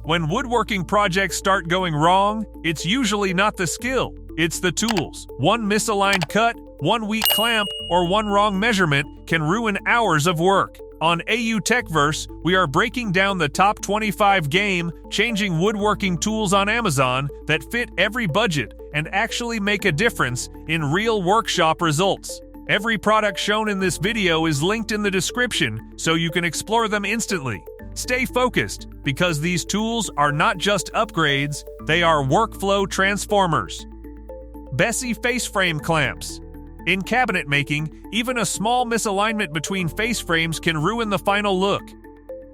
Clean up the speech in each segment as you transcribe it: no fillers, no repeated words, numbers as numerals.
When woodworking projects start going wrong, it's usually not the skill, it's the tools. One misaligned cut, one weak clamp, or one wrong measurement can ruin hours of work. On AU TechVerse, we are breaking down the top 25 game-changing woodworking tools on Amazon that fit every budget and actually make a difference in real workshop results. Every product shown in this video is linked in the description so you can explore them instantly. Stay focused, because these tools are not just upgrades, they are workflow transformers. BESSEY face frame clamps. In cabinet making, even a small misalignment between face frames can ruin the final look.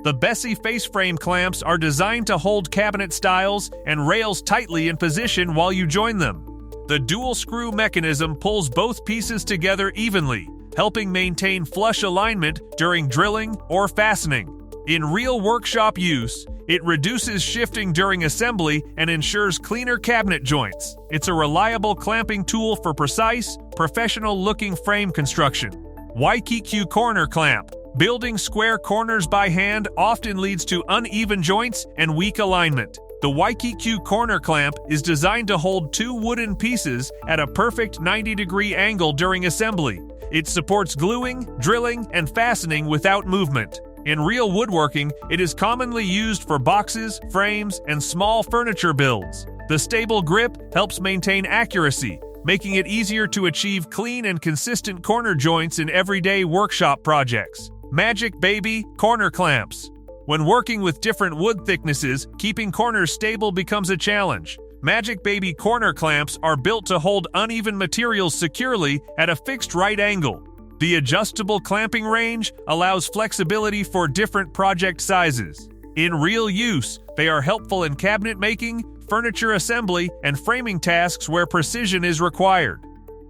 The BESSEY face frame clamps are designed to hold cabinet stiles and rails tightly in position while you join them. The dual screw mechanism pulls both pieces together evenly, helping maintain flush alignment during drilling or fastening. In real workshop use, it reduces shifting during assembly and ensures cleaner cabinet joints. It's a reliable clamping tool for precise, professional-looking frame construction. WYQYQ corner clamp. Building square corners by hand often leads to uneven joints and weak alignment. The WYQYQ corner clamp is designed to hold two wooden pieces at a perfect 90-degree angle during assembly. It supports gluing, drilling, and fastening without movement. In real woodworking, it is commonly used for boxes, frames, and small furniture builds. The stable grip helps maintain accuracy, making it easier to achieve clean and consistent corner joints in everyday workshop projects. Magic Baby corner clamps. When working with different wood thicknesses, keeping corners stable becomes a challenge. Magic Baby corner clamps are built to hold uneven materials securely at a fixed right angle. The adjustable clamping range allows flexibility for different project sizes. In real use, they are helpful in cabinet making, furniture assembly, and framing tasks where precision is required.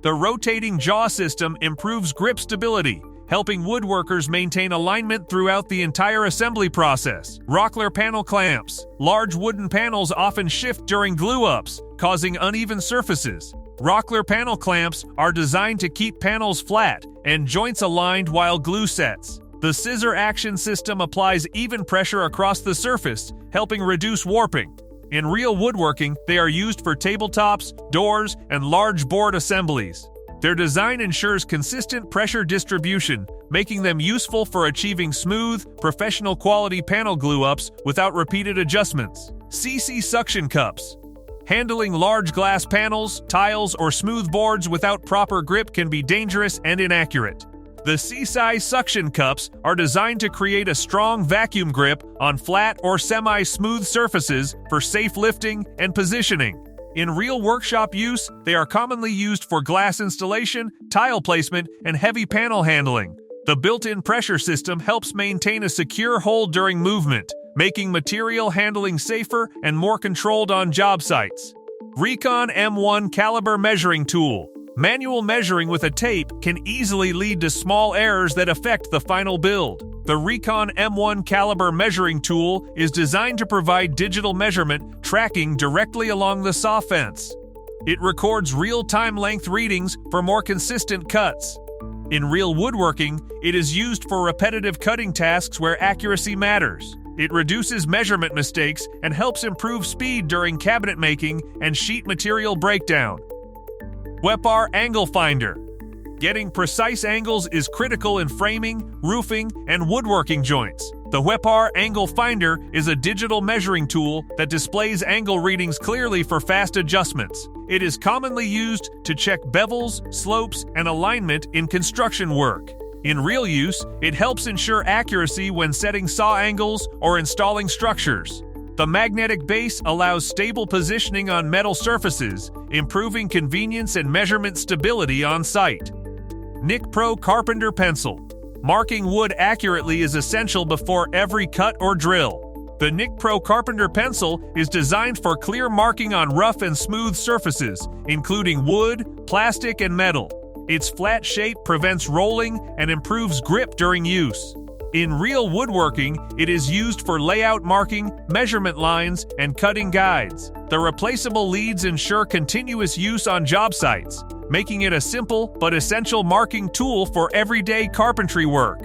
The rotating jaw system improves grip stability, helping woodworkers maintain alignment throughout the entire assembly process. Rockler panel clamps. Large wooden panels often shift during glue-ups, causing uneven surfaces. Rockler panel clamps are designed to keep panels flat and joints aligned while glue sets. The scissor action system applies even pressure across the surface, helping reduce warping. In real woodworking, they are used for tabletops, doors, and large board assemblies. Their design ensures consistent pressure distribution, making them useful for achieving smooth, professional quality panel glue-ups without repeated adjustments. SEESII suction cups. Handling large glass panels, tiles, or smooth boards without proper grip can be dangerous and inaccurate. The SEESII suction cups are designed to create a strong vacuum grip on flat or semi-smooth surfaces for safe lifting and positioning. In real workshop use, they are commonly used for glass installation, tile placement, and heavy panel handling. The built-in pressure system helps maintain a secure hold during movement, making material handling safer and more controlled on job sites. REEKON M1 Caliber Measuring Tool. Manual measuring with a tape can easily lead to small errors that affect the final build. The REEKON M1 Caliber Measuring Tool is designed to provide digital measurement tracking directly along the saw fence. It records real-time length readings for more consistent cuts. In real woodworking, it is used for repetitive cutting tasks where accuracy matters. It reduces measurement mistakes and helps improve speed during cabinet making and sheet material breakdown. Huepar Angle Finder. Getting precise angles is critical in framing, roofing, and woodworking joints. The Huepar Angle Finder is a digital measuring tool that displays angle readings clearly for fast adjustments. It is commonly used to check bevels, slopes, and alignment in construction work. In real use, it helps ensure accuracy when setting saw angles or installing structures. The magnetic base allows stable positioning on metal surfaces, improving convenience and measurement stability on site. Nicpro Carpenter Pencil. Marking wood accurately is essential before every cut or drill. The Nicpro Carpenter Pencil is designed for clear marking on rough and smooth surfaces, including wood, plastic, and metal. Its flat shape prevents rolling and improves grip during use. In real woodworking, it is used for layout marking, measurement lines, and cutting guides. The replaceable leads ensure continuous use on job sites, making it a simple but essential marking tool for everyday carpentry work.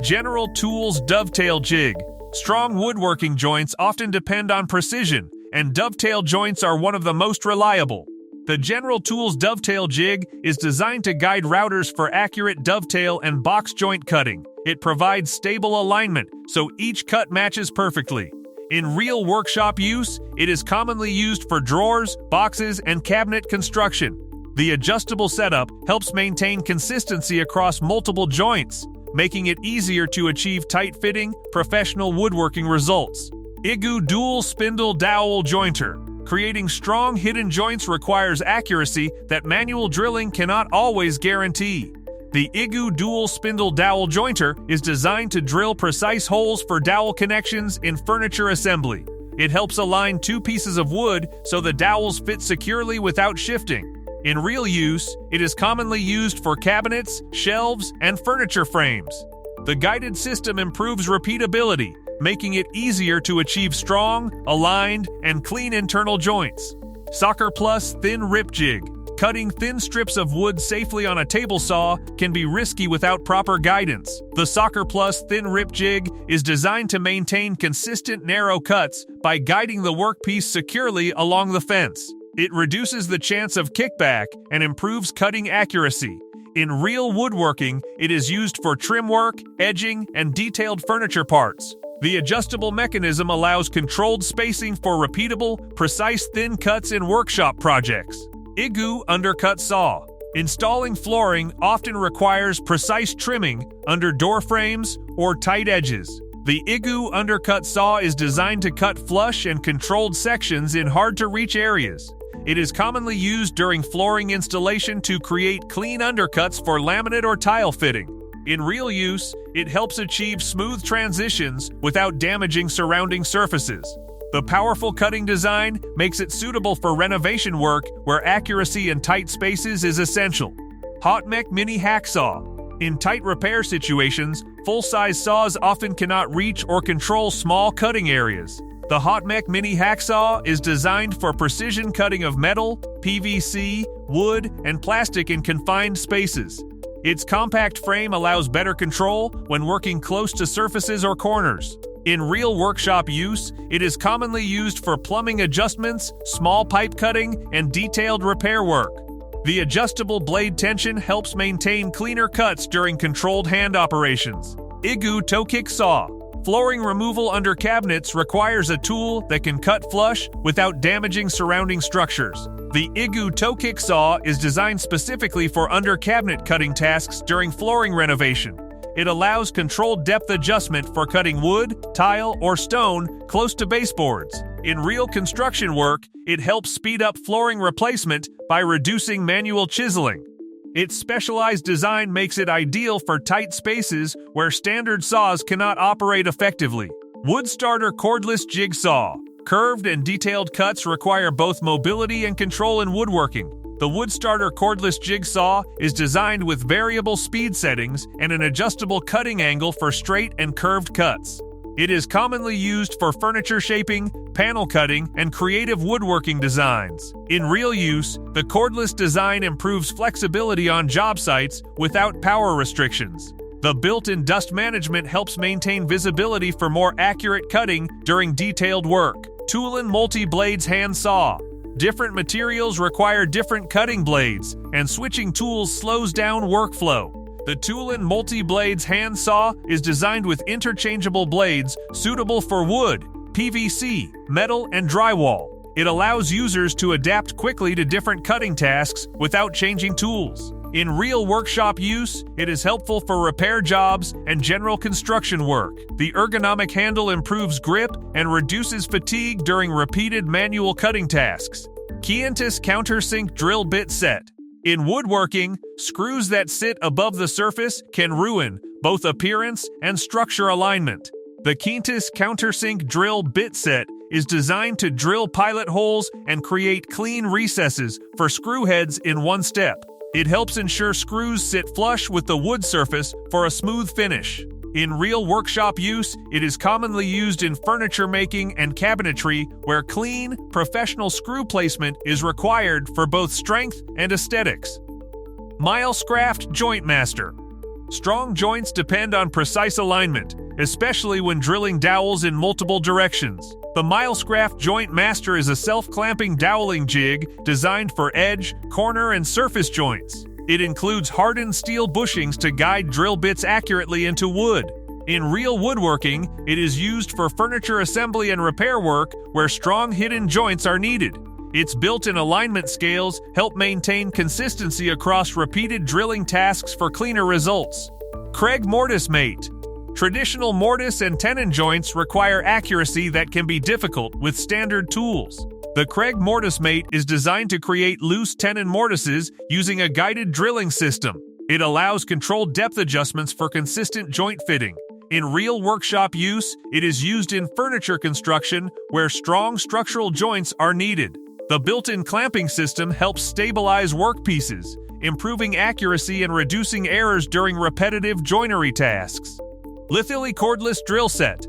General Tools Dovetail Jig. Strong woodworking joints often depend on precision, and dovetail joints are one of the most reliable. The General Tools Dovetail Jig is designed to guide routers for accurate dovetail and box joint cutting. It provides stable alignment, so each cut matches perfectly. In real workshop use, it is commonly used for drawers, boxes, and cabinet construction. The adjustable setup helps maintain consistency across multiple joints, making it easier to achieve tight-fitting, professional woodworking results. Igooo Dual Spindle Dowel Jointer. Creating strong hidden joints requires accuracy that manual drilling cannot always guarantee. The Igooo Dual Spindle Dowel Jointer is designed to drill precise holes for dowel connections in furniture assembly. It helps align two pieces of wood so the dowels fit securely without shifting. In real use, it is commonly used for cabinets, shelves, and furniture frames. The guided system improves repeatability, making it easier to achieve strong, aligned, and clean internal joints. Sakerplus Thin Rip Jig. Cutting thin strips of wood safely on a table saw can be risky without proper guidance. The Sakerplus Thin Rip Jig is designed to maintain consistent narrow cuts by guiding the workpiece securely along the fence. It reduces the chance of kickback and improves cutting accuracy. In real woodworking, it is used for trim work, edging, and detailed furniture parts. The adjustable mechanism allows controlled spacing for repeatable, precise thin cuts in workshop projects. Igooo Undercut Saw. Installing flooring often requires precise trimming under door frames or tight edges. The Igooo Undercut Saw is designed to cut flush and controlled sections in hard-to-reach areas. It is commonly used during flooring installation to create clean undercuts for laminate or tile fitting. In real use, it helps achieve smooth transitions without damaging surrounding surfaces. The powerful cutting design makes it suitable for renovation work where accuracy in tight spaces is essential. HAUTMEC Mini Hacksaw. In tight repair situations, full-size saws often cannot reach or control small cutting areas. The HAUTMEC Mini Hacksaw is designed for precision cutting of metal, PVC, wood, and plastic in confined spaces. Its compact frame allows better control when working close to surfaces or corners. In real workshop use, it is commonly used for plumbing adjustments, small pipe cutting, and detailed repair work. The adjustable blade tension helps maintain cleaner cuts during controlled hand operations. Igooo Toe Kick Saw. Flooring removal under cabinets requires a tool that can cut flush without damaging surrounding structures. The Igooo Toe Kick Saw is designed specifically for under-cabinet cutting tasks during flooring renovation. It allows controlled depth adjustment for cutting wood, tile, or stone close to baseboards. In real construction work, it helps speed up flooring replacement by reducing manual chiseling. Its specialized design makes it ideal for tight spaces where standard saws cannot operate effectively. WOODSTARTER Cordless Jig Saw. Curved and detailed cuts require both mobility and control in woodworking. The WOODSTARTER Cordless Jig Saw is designed with variable speed settings and an adjustable cutting angle for straight and curved cuts. It is commonly used for furniture shaping, panel cutting, and creative woodworking designs. In real use, the cordless design improves flexibility on job sites without power restrictions. The built-in dust management helps maintain visibility for more accurate cutting during detailed work. TOOLAN Multi-Blades Hand Saw. Different materials require different cutting blades, and switching tools slows down workflow. The TOOLAN Multi-Blades Hand Saw is designed with interchangeable blades suitable for wood, PVC, metal, and drywall. It allows users to adapt quickly to different cutting tasks without changing tools. In real workshop use, it is helpful for repair jobs and general construction work. The ergonomic handle improves grip and reduces fatigue during repeated manual cutting tasks. KEENTECE Countersink Drill Bit Set. In woodworking, screws that sit above the surface can ruin both appearance and structure alignment. The KEENTECE Countersink Drill Bit Set is designed to drill pilot holes and create clean recesses for screw heads in one step. It helps ensure screws sit flush with the wood surface for a smooth finish. In real workshop use, it is commonly used in furniture making and cabinetry where clean, professional screw placement is required for both strength and aesthetics. Milescraft Joint Master. Strong joints depend on precise alignment. especially when drilling dowels in multiple directions. The Milescraft Joint Master is a self-clamping doweling jig designed for edge, corner, and surface joints. It includes hardened steel bushings to guide drill bits accurately into wood. In real woodworking, it is used for furniture assembly and repair work where strong hidden joints are needed. Its built-in alignment scales help maintain consistency across repeated drilling tasks for cleaner results. Kreg MortiseMate. Traditional mortise and tenon joints require accuracy that can be difficult with standard tools. The Kreg MortiseMate is designed to create loose tenon mortises using a guided drilling system. It allows controlled depth adjustments for consistent joint fitting. In real workshop use, it is used in furniture construction where strong structural joints are needed. The built-in clamping system helps stabilize workpieces, improving accuracy and reducing errors during repetitive joinery tasks. Litheli Cordless Drill Set.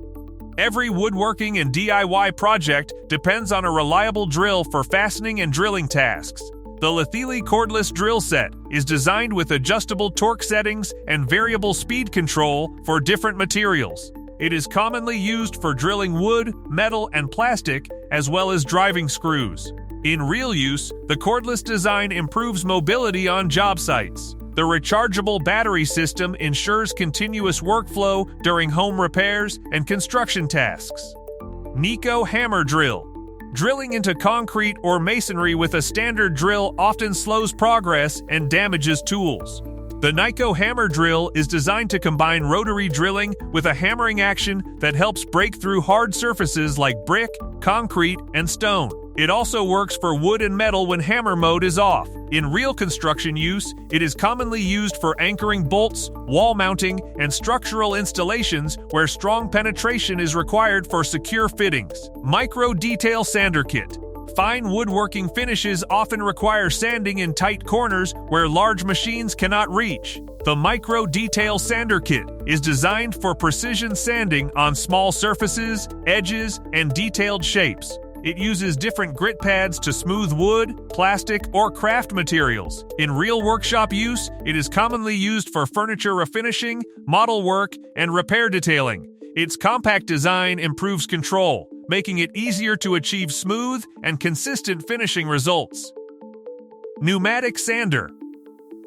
Every woodworking and DIY project depends on a reliable drill for fastening and drilling tasks. The Litheli Cordless Drill Set is designed with adjustable torque settings and variable speed control for different materials. It is commonly used for drilling wood, metal, and plastic, as well as driving screws. In real use, the cordless design improves mobility on job sites. The rechargeable battery system ensures continuous workflow during home repairs and construction tasks. NEIKO Hammer Drill. Drilling into concrete or masonry with a standard drill often slows progress and damages tools. The NEIKO hammer drill is designed to combine rotary drilling with a hammering action that helps break through hard surfaces like brick, concrete, and stone. It also works for wood and metal when hammer mode is off. In real construction use, it is commonly used for anchoring bolts, wall mounting, and structural installations where strong penetration is required for secure fittings. Micro Detail Sander Kit. Fine woodworking finishes often require sanding in tight corners where large machines cannot reach. The Micro Detail Sander Kit is designed for precision sanding on small surfaces, edges, and detailed shapes. It uses different grit pads to smooth wood, plastic, or craft materials. In real workshop use, it is commonly used for furniture refinishing, model work, and repair detailing. Its compact design improves control, making it easier to achieve smooth and consistent finishing results. Pneumatic Sander.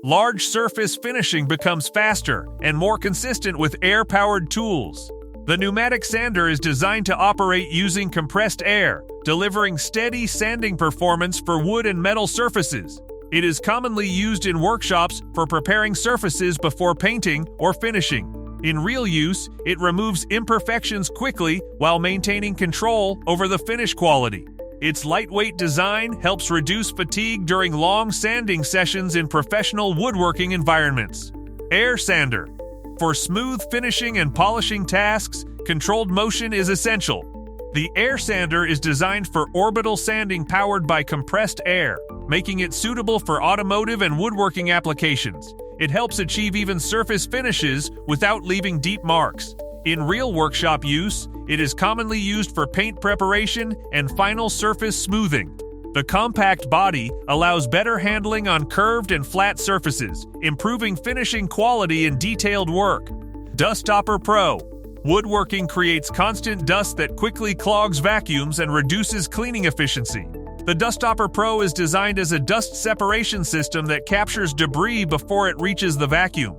Large surface finishing becomes faster and more consistent with air-powered tools. The pneumatic sander is designed to operate using compressed air, delivering steady sanding performance for wood and metal surfaces. It is commonly used in workshops for preparing surfaces before painting or finishing. In real use, it removes imperfections quickly while maintaining control over the finish quality. Its lightweight design helps reduce fatigue during long sanding sessions in professional woodworking environments. Air Sander. For smooth finishing and polishing tasks, controlled motion is essential. The air sander is designed for orbital sanding powered by compressed air, making it suitable for automotive and woodworking applications. It helps achieve even surface finishes without leaving deep marks. In real workshop use, it is commonly used for paint preparation and final surface smoothing. The compact body allows better handling on curved and flat surfaces, improving finishing quality in detailed work. Dustopper PRO. Woodworking creates constant dust that quickly clogs vacuums and reduces cleaning efficiency. The Dustopper PRO is designed as a dust separation system that captures debris before it reaches the vacuum.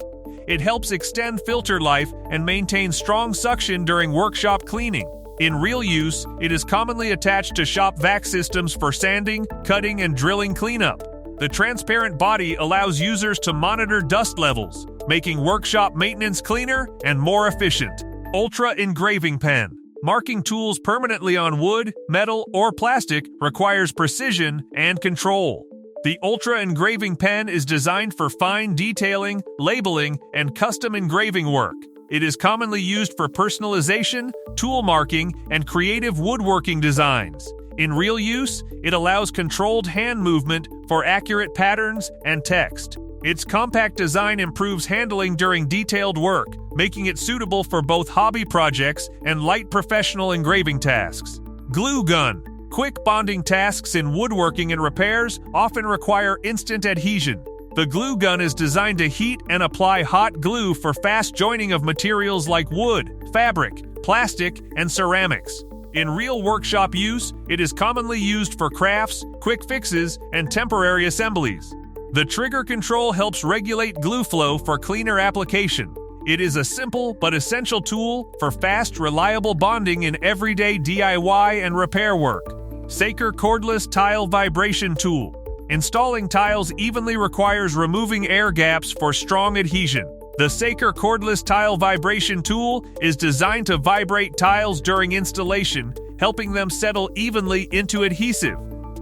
It helps extend filter life and maintain strong suction during workshop cleaning. In real use, it is commonly attached to shop vac systems for sanding, cutting, and drilling cleanup. The transparent body allows users to monitor dust levels, making workshop maintenance cleaner and more efficient. Ultra Engraving Pen. Marking tools permanently on wood, metal, or plastic requires precision and control. The Ultra Engraving Pen is designed for fine detailing, labeling, and custom engraving work. It is commonly used for personalization, tool marking, and creative woodworking designs. In real use, it allows controlled hand movement for accurate patterns and text. Its compact design improves handling during detailed work, making it suitable for both hobby projects and light professional engraving tasks. Glue gun. Quick bonding tasks in woodworking and repairs often require instant adhesion. The glue gun is designed to heat and apply hot glue for fast joining of materials like wood, fabric, plastic, and ceramics. In real workshop use, it is commonly used for crafts, quick fixes, and temporary assemblies. The trigger control helps regulate glue flow for cleaner application. It is a simple but essential tool for fast, reliable bonding in everyday DIY and repair work. Saker Cordless Tile Vibration Tool. Installing tiles evenly requires removing air gaps for strong adhesion. The Saker Cordless Tile Vibration Tool is designed to vibrate tiles during installation, helping them settle evenly into adhesive.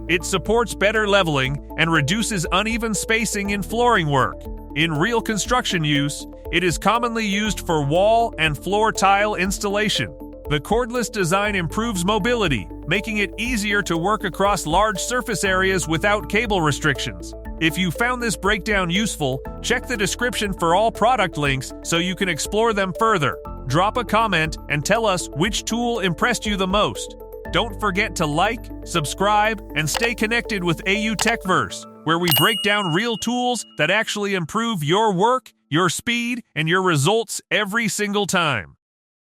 It supports better leveling and reduces uneven spacing in flooring work. In real construction use, it is commonly used for wall and floor tile installation. The cordless design improves mobility, making it easier to work across large surface areas without cable restrictions. If you found this breakdown useful, check the description for all product links so you can explore them further. Drop a comment and tell us which tool impressed you the most. Don't forget to like, subscribe, and stay connected with AU TechVerse, where we break down real tools that actually improve your work, your speed, and your results every single time.